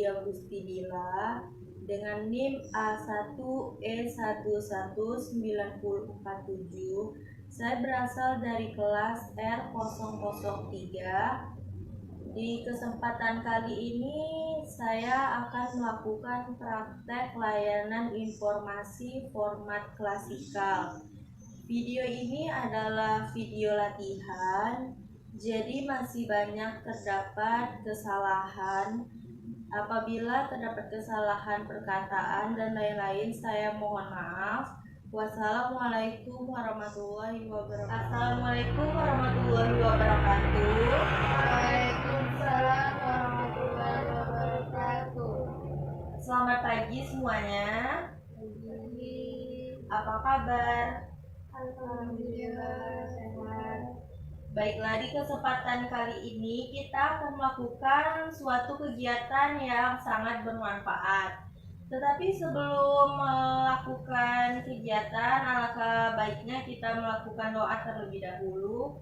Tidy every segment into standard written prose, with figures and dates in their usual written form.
Aulia Gustidila dengan NIM A1E11947. Saya berasal dari kelas R003. Di kesempatan kali ini saya akan melakukan praktek layanan informasi format klasikal. Video ini adalah video latihan, jadi masih banyak terdapat kesalahan. Apabila terdapat kesalahan perkataan dan lain-lain, saya mohon maaf. Wassalamualaikum warahmatullahi wabarakatuh. Assalamualaikum warahmatullahi wabarakatuh. Waalaikumsalam warahmatullahi wabarakatuh. Selamat pagi semuanya. Apa kabar? Alhamdulillah sehat. Baiklah, di kesempatan kali ini kita akan melakukan suatu kegiatan yang sangat bermanfaat. Tetapi sebelum melakukan kegiatan, alangkah baiknya kita melakukan doa terlebih dahulu.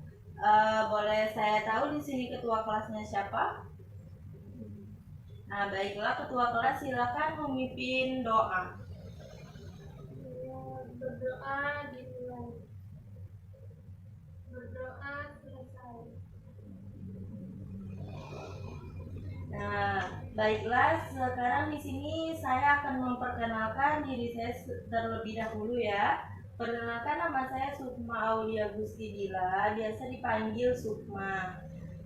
Boleh saya tahu di sini ketua kelasnya siapa? Nah, baiklah ketua kelas, silakan memimpin doa. Berdoa dimulai. Berdoa selesai. Nah, baiklah, sekarang di sini saya akan memperkenalkan diri saya terlebih dahulu ya. Perkenalkan, nama saya Sukma Aulia Gustidila, biasa dipanggil Sukma.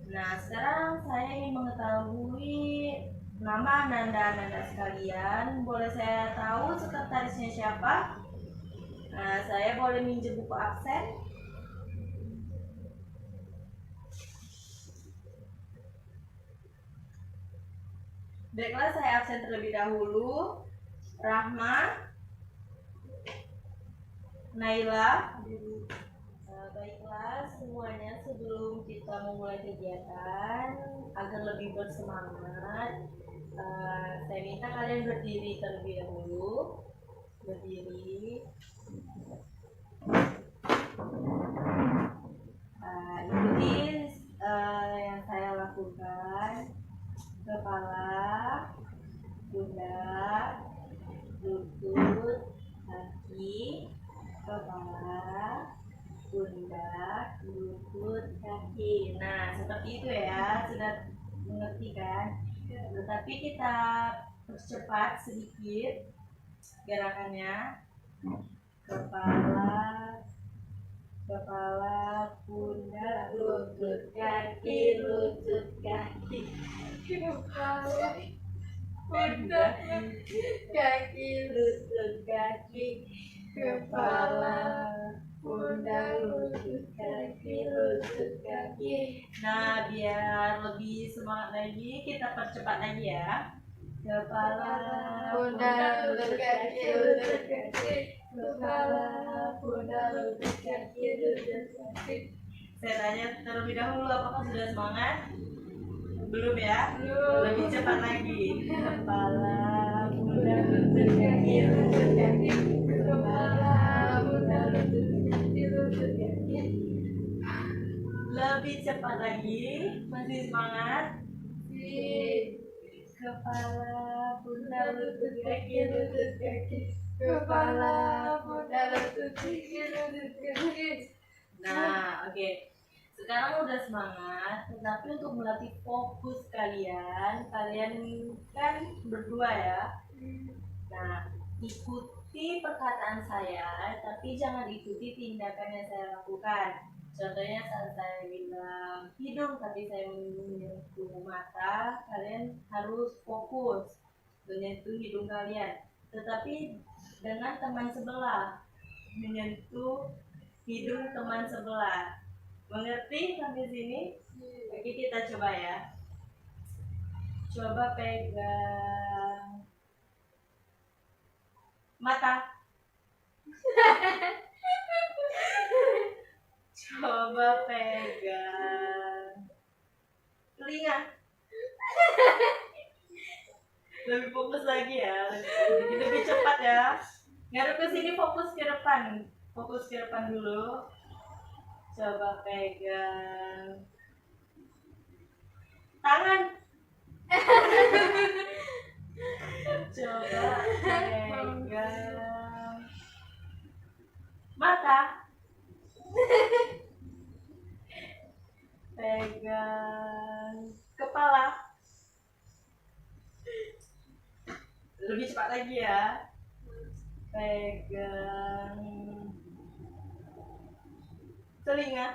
Nah, sekarang saya ingin mengetahui nama Ananda sekalian. Boleh saya tahu sekretarisnya siapa? Nah, saya boleh minjem buku absen? Baiklah, saya absen terlebih dahulu. Rahma, Naila. Baiklah semuanya, sebelum kita memulai kegiatan agar lebih bersemangat, saya minta kalian berdiri terlebih dahulu. Berdiri. Ikuti yang saya lakukan. Kepala, pundak, lutut, kaki, kepala, pundak, lutut, kaki. Nah, seperti itu ya, sudah mengerti kan? Tetapi kita percepat sedikit gerakannya. Kepala, pundak, lutut, kaki, lutut, kaki. Kepala, pundak, kaki, Lutut, kaki. Kepala, pundak, lutut, kaki, lutut, kaki. Nah, biar lebih semangat lagi, kita percepat lagi ya. Kepala, pundak, lutut, kaki, lutut, kaki. Kepala, pundak, lutut, kaki, lutut, kaki. Saya tanya terlebih dahulu, apakah sudah semangat? Belum ya? Belum. Lebih cepat lagi. Kepala, pundak, Lutut, kaki, lutut, kaki. Kepala, pundak, lutut, kaki, lutut, kaki. lebih cepat lagi. Masih semangat? Kepala, pundak, lutut, kaki, lutut, kaki. Kepala, pundak, lutut, kaki, lutut, kaki. Nah, oke. Sekarang udah semangat, tetapi untuk melatih fokus kalian kan berdua ya. Nah, ikuti perkataan saya, tapi jangan ikuti tindakan yang saya lakukan. Contohnya saat saya bilang hidung, tapi saya menyentuh mata, kalian harus fokus menyentuh hidung kalian. Tetapi dengan teman sebelah, menyentuh hidung teman sebelah. Mengerti sampai sini? Oke, kita coba ya. Coba pegang mata. Coba pegang telinga. Lebih fokus lagi ya. Lebih cepat ya. Ngarep ke sini, fokus ke depan. Fokus ke depan dulu. Coba pegang tangan. Lebih cepat lagi ya. Pegang telinga.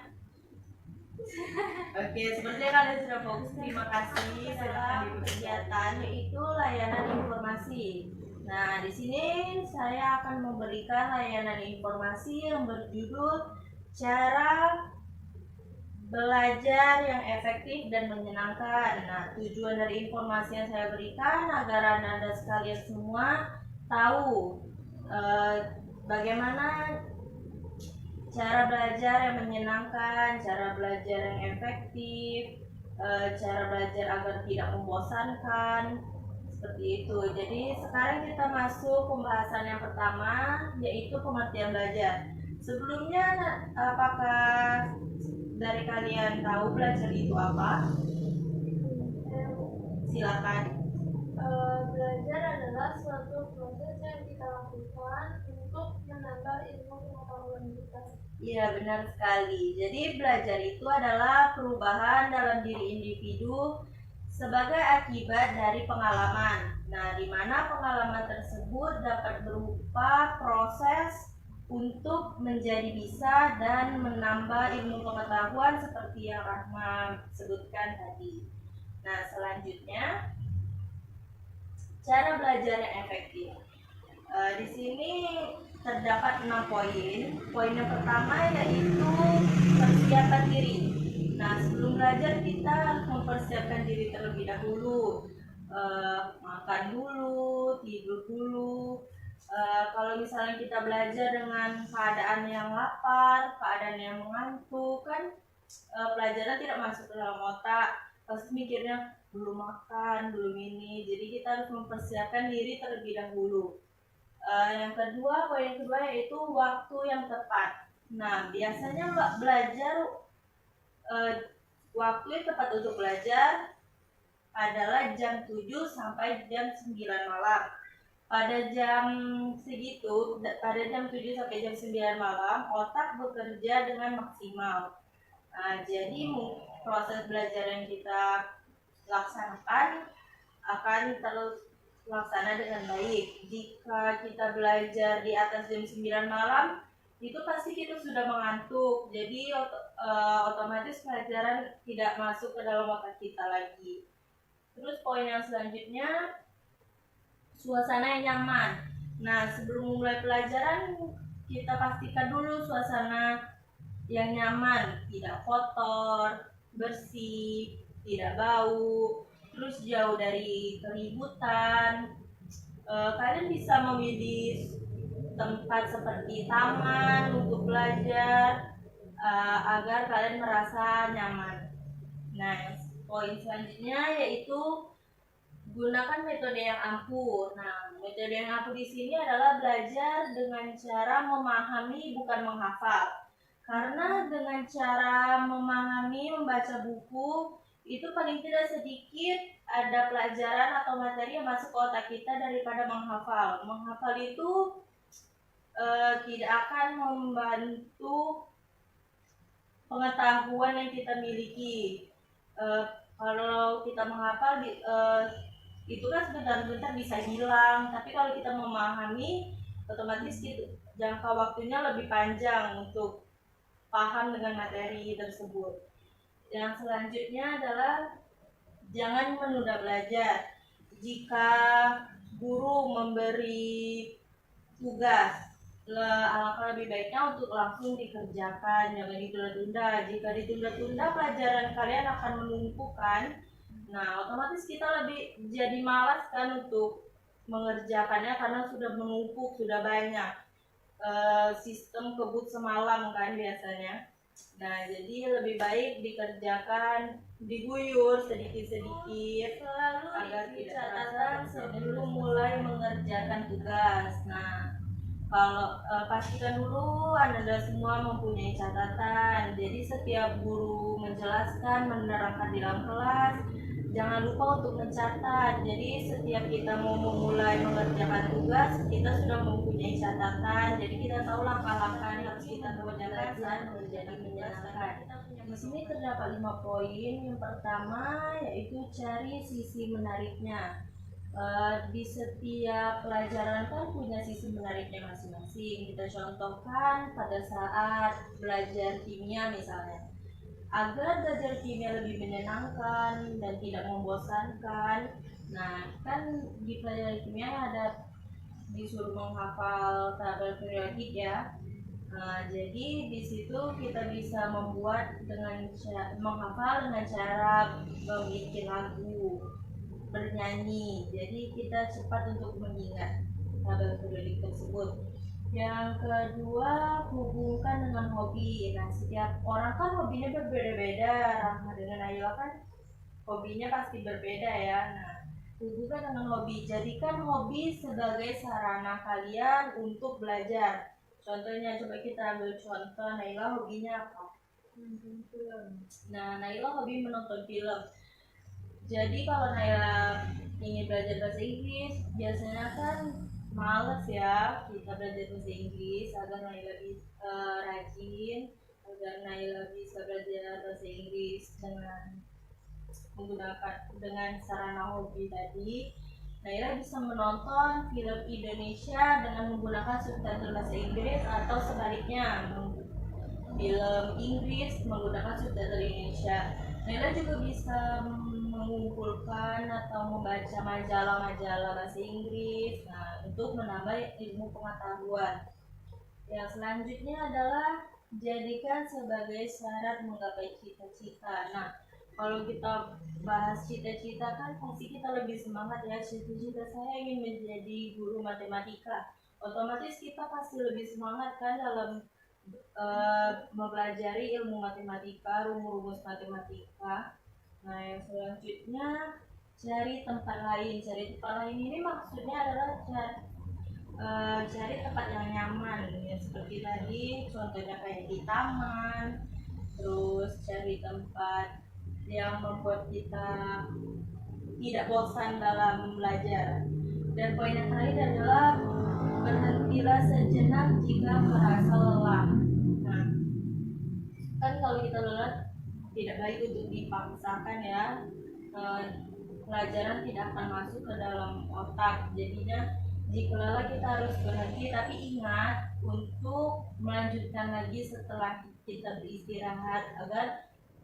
Oke, sepertinya kalian sudah fokus. Terima kasih. Dalam kegiatan yaitu layanan informasi. Nah, di sini saya akan memberikan layanan informasi yang berjudul cara belajar yang efektif dan menyenangkan. Nah, tujuan dari informasi yang saya berikan agar Anda sekalian semua tahu bagaimana cara belajar yang menyenangkan, cara belajar yang efektif, cara belajar agar tidak membosankan, seperti itu. Jadi sekarang kita masuk pembahasan yang pertama, yaitu pengertian belajar. Sebelumnya, apakah dari kalian tahu belajar itu apa? Silakan. Belajar adalah suatu proses yang kita lakukan untuk menambah ilmu pengetahuan kita. Iya, benar sekali. Jadi belajar itu adalah perubahan dalam diri individu sebagai akibat dari pengalaman. Nah, di mana pengalaman tersebut dapat berupa proses untuk menjadi bisa dan menambah ilmu pengetahuan seperti yang Rahma sebutkan tadi. Nah, selanjutnya cara belajar yang efektif. Di sini terdapat 6 poin. Poin yang pertama yaitu persiapan diri. Nah, sebelum belajar kita harus mempersiapkan diri terlebih dahulu. Makan dulu, tidur dulu. Kalau misalnya kita belajar dengan keadaan yang lapar, keadaan yang mengantuk, kan pelajaran tidak masuk ke dalam otak. Pasti mikirnya belum makan, belum ini. Jadi kita harus mempersiapkan diri terlebih dahulu. Yang kedua, poin yang kedua yaitu waktu yang tepat. Nah, biasanya belajar waktu yang tepat untuk belajar adalah jam 7 sampai jam 9 malam. Pada jam segitu, pada jam 7 sampai jam 9 malam, otak bekerja dengan maksimal. Nah, jadi proses belajar yang kita laksanakan akan terus laksana dengan baik. Jika kita belajar di atas jam 9 malam, itu pasti kita sudah mengantuk. Jadi otomatis pelajaran tidak masuk ke dalam otak kita lagi. Terus poin yang selanjutnya, suasana yang nyaman. Nah, sebelum memulai pelajaran, kita pastikan dulu suasana yang nyaman, tidak kotor, bersih, tidak bau, terus jauh dari keributan. Kalian bisa memilih tempat seperti taman untuk belajar agar kalian merasa nyaman. Nah, poin selanjutnya yaitu gunakan metode yang ampuh. Nah, metode yang ampuh di sini adalah belajar dengan cara memahami bukan menghafal. Karena dengan cara memahami, membaca buku, itu paling tidak sedikit ada pelajaran atau materi yang masuk ke otak kita daripada menghafal. Menghafal itu tidak akan membantu pengetahuan yang kita miliki. Kalau kita menghafal, itu kan sebentar-sebentar bisa hilang. Tapi kalau kita memahami, otomatis jangka waktunya lebih panjang untuk paham dengan materi tersebut. Yang selanjutnya adalah jangan menunda belajar. Jika guru memberi tugas, alangkah lebih baiknya untuk langsung dikerjakan, jangan ditunda-tunda. Jika ditunda-tunda, pelajaran kalian akan menumpukan. Nah, otomatis kita lebih jadi malas kan untuk mengerjakannya karena sudah menumpuk, sudah banyak. Sistem kebut semalam kan biasanya. Nah, jadi lebih baik dikerjakan, diguyur sedikit-sedikit agar tidak catatan sebelum mulai mengerjakan tugas. Nah, kalau pastikan dulu Anda semua mempunyai catatan. Jadi setiap guru menjelaskan, menerangkan di dalam kelas, jangan lupa untuk mencatat. Jadi setiap kita mau memulai mengerjakan tugas, kita sudah mempunyai catatan. Jadi kita tahu langkah-langkah yang harus kita kerjakan dan menjadi menyenangkan. Di sini terdapat 5 poin. Yang pertama yaitu cari sisi menariknya. Di setiap pelajaran kan punya sisi menariknya masing-masing. Kita contohkan pada saat belajar kimia misalnya. Agar belajar kimia lebih menyenangkan dan tidak membosankan. Nah, kan di pelajaran kimia ada disuruh menghafal tabel periodik ya. Nah, jadi di situ kita bisa membuat menghafal dengan cara membuat lagu, bernyanyi. Jadi kita cepat untuk mengingat tabel periodik tersebut. Yang kedua, hubungkan dengan hobi. Nah, setiap orang kan hobinya berbeda-beda. Rahma dengan Ayla kan hobinya pasti berbeda ya. Nah, hubungkan dengan hobi. Jadikan hobi sebagai sarana kalian untuk belajar. Contohnya, coba kita ambil contoh, Naila hobinya apa? Nonton film. Nah, Naila hobi menonton film. Jadi kalau Naila ingin belajar bahasa Inggris, biasanya kan males ya kita belajar bahasa Inggris agar Naila bisa rajin, agar Naila bisa belajar bahasa Inggris dengan sarana hobi tadi. Naila bisa menonton film Indonesia dengan menggunakan subtitle bahasa Inggris atau sebaliknya film Inggris menggunakan subtitle Indonesia. Naila juga bisa mengumpulkan atau membaca majalah-majalah bahasa Inggris untuk menambah ilmu pengetahuan. Yang selanjutnya adalah jadikan sebagai syarat menggapai cita-cita. Nah, kalau kita bahas cita-cita kan pasti kita lebih semangat ya. Cita-cita saya ingin menjadi guru matematika. Otomatis kita pasti lebih semangat kan dalam mempelajari ilmu matematika, rumus-rumus matematika. Nah, yang selanjutnya cari tempat lain. Cari tempat lain ini maksudnya adalah cari tempat yang nyaman ya, seperti tadi contohnya kayak di taman, terus cari tempat yang membuat kita tidak bosan dalam belajar. Dan poin yang terakhir adalah berhentilah sejenak jika merasa lelah. Nah, kan kalau kita lelah tidak baik untuk dipaksakan ya. Pelajaran tidak akan masuk ke dalam otak. Jadinya jika lelah kita harus berhenti, tapi ingat untuk melanjutkan lagi setelah kita beristirahat agar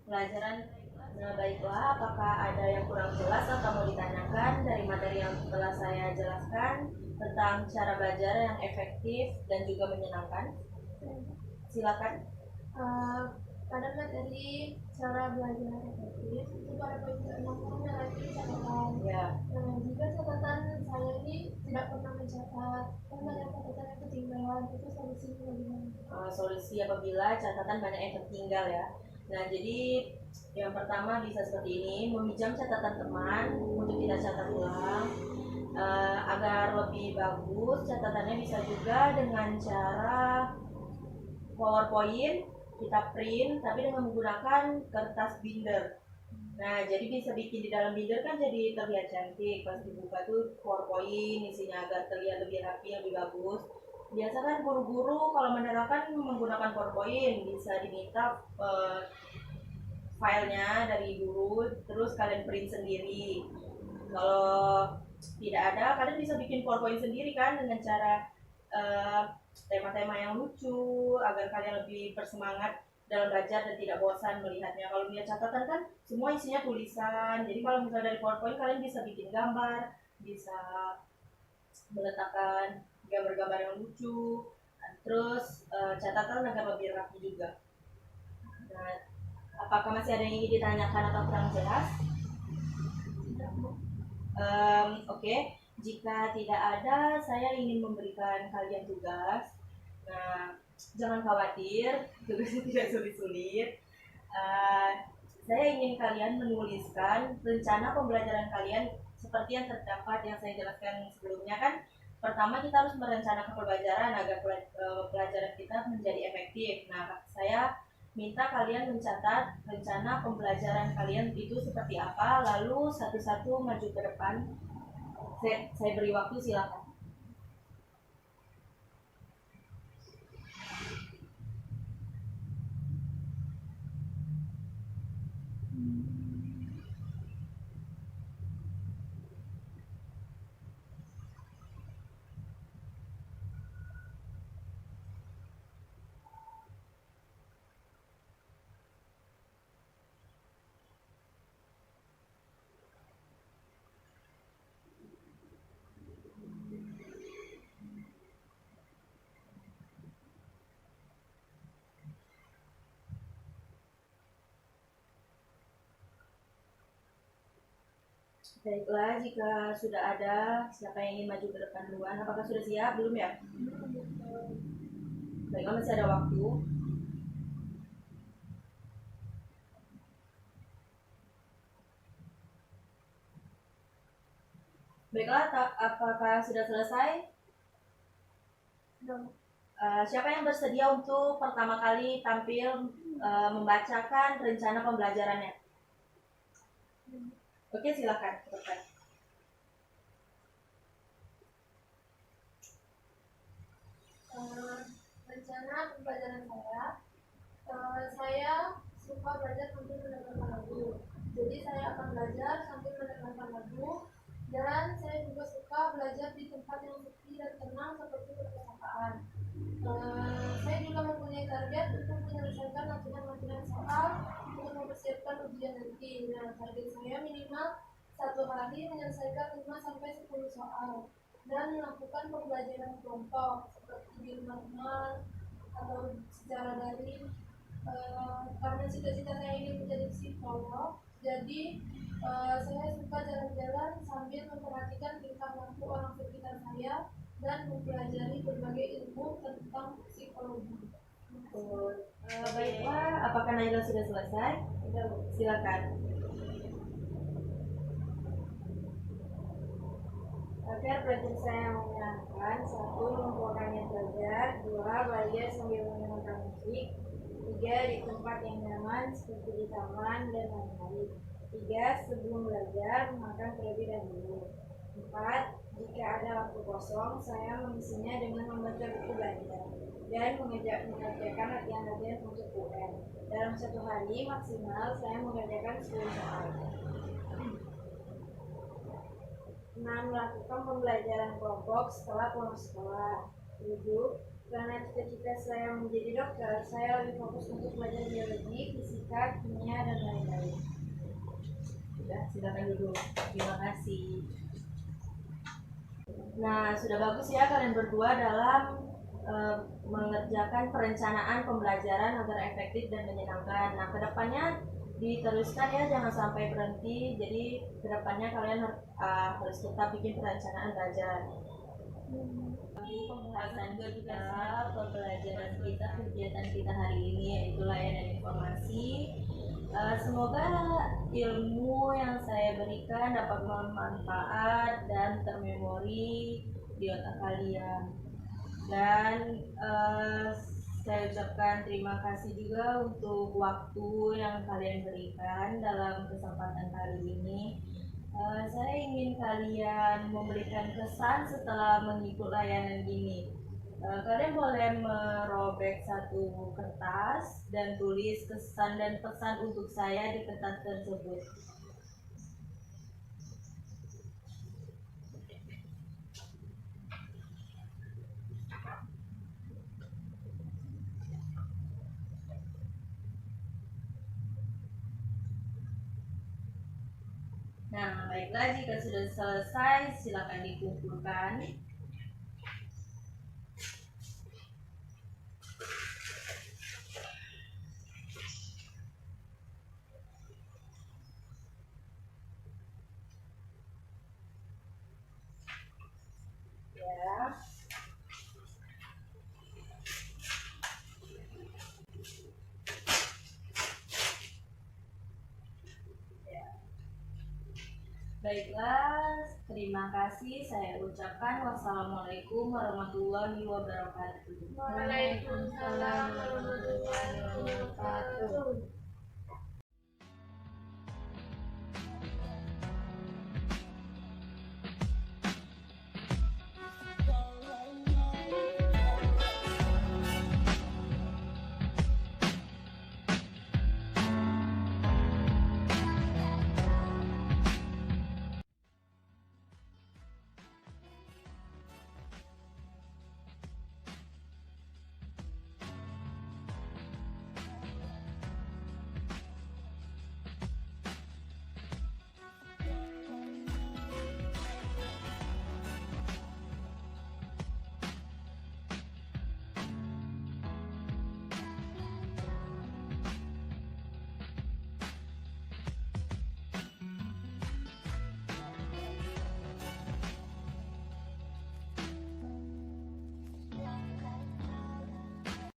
pelajaran. Nah, baiklah, apakah ada yang kurang jelas atau mau ditanyakan dari materi yang telah saya jelaskan tentang cara belajar yang efektif dan juga menyenangkan? Silakan. Pada materi cara belajar yang efektif itu pada poin ke-6 lagi catatan. Ya. Jika catatan saya ini tidak pernah mencatat, kan banyak catatan yang ketinggalan, itu solusinya bagaimana? Solusi apabila catatan banyak yang tertinggal ya. Nah, jadi yang pertama bisa seperti ini, meminjam catatan teman untuk kita catat ulang agar lebih bagus. Catatannya bisa juga dengan cara PowerPoint kita print tapi dengan menggunakan kertas binder. Nah, jadi bisa bikin di dalam binder kan jadi terlihat cantik. Pas dibuka tuh PowerPoint isinya agar terlihat lebih rapi, lebih bagus. Biasa kan guru-guru kalau menerangkan menggunakan PowerPoint bisa diminta filenya dari guru, terus kalian print sendiri. Kalau tidak ada, kalian bisa bikin PowerPoint sendiri kan dengan cara tema-tema yang lucu agar kalian lebih bersemangat dalam belajar dan tidak bosan melihatnya. Kalau lihat catatan kan semua isinya tulisan. Jadi kalau misalnya dari PowerPoint kalian bisa bikin gambar, bisa meletakkan gambar-gambar yang lucu, terus catatan agar lebih rapi juga. Nah, apakah masih ada yang ingin ditanyakan atau kurang jelas? Oke. Jika tidak ada, saya ingin memberikan kalian tugas. Nah, jangan khawatir, tugasnya tidak sulit-sulit. Saya ingin kalian menuliskan rencana pembelajaran kalian seperti yang terdapat yang saya jelaskan sebelumnya kan. Pertama kita harus merencanakan pembelajaran agar pelajaran kita menjadi efektif. Nah, saya minta kalian mencatat rencana pembelajaran kalian itu seperti apa, lalu satu-satu maju ke depan. Saya beri waktu, silakan. Baiklah, jika sudah ada siapa yang ingin maju ke depan duluan, apakah sudah siap? Belum ya? Baiklah, masih ada waktu. Baiklah, apakah sudah selesai? Siapa yang bersedia untuk pertama kali tampil membacakan rencana pembelajarannya? Oke, silakan. Rencana pembelajaran saya suka belajar sambil mendengarkan lagu. Jadi saya akan belajar sambil mendengarkan lagu, dan saya juga suka belajar di tempat yang sepi dan tenang seperti perpustakaan. Saya juga mempunyai target untuk menyelesaikan latihan-latihan soal untuk mempersiapkan ujian nanti. Nah, target saya minimal 1 hari menyelesaikan 5 sampai 10 soal dan melakukan pembelajaran kelompok seperti di rumah atau secara daring. Karena cita-cita saya ingin menjadi psikolog, jadi saya suka jalan-jalan sambil memperhatikan tingkah laku orang sekitar saya dan mempelajari berbagai ilmu tentang psikologi. Baiklah, apakah Naila sudah selesai? Silakan. Agar pelajar saya menyenangkan, 1. Mengumpulkannya belajar, 2. Belajar sambil mendengarkan musik, 3. Di tempat yang nyaman seperti di taman dan lain-lain, 3. Sebelum belajar makan terlebih dahulu, 4. Jika ada waktu kosong, saya mengisinya dengan membaca buku belajar dan mengerjakan latihan-latihan untuk UN. Dalam 1 hari maksimal saya mengerjakan 10 soal. 6. Melakukan pembelajaran kelompok setelah pulang sekolah. 7. Karena cita-cita saya menjadi dokter, saya lebih fokus untuk belajar biologi, fisika, kimia, dan lain-lain. Sudah, silakan duduk. Terima kasih. Nah, sudah bagus ya kalian berdua dalam mengerjakan perencanaan pembelajaran agar efektif dan menyenangkan. Nah, kedepannya diteruskan ya, jangan sampai berhenti. Jadi kedepannya kalian harus tetap bikin perencanaan belajar. Pembahasan kita, pembelajaran kita, kegiatan kita hari ini yaitu layanan informasi. Semoga ilmu yang saya berikan dapat bermanfaat dan termemori di otak kalian. Dan saya ucapkan terima kasih juga untuk waktu yang kalian berikan dalam kesempatan kali ini. Saya ingin kalian memberikan kesan setelah mengikuti layanan ini. Kalian boleh merobek satu kertas dan tulis kesan dan pesan untuk saya di kertas tersebut. Nah, baiklah, jika sudah selesai, silakan dikumpulkan. Ya. Baiklah, terima kasih. Saya ucapkan wassalamualaikum warahmatullahi wabarakatuh. Waalaikumsalam warahmatullahi wabarakatuh.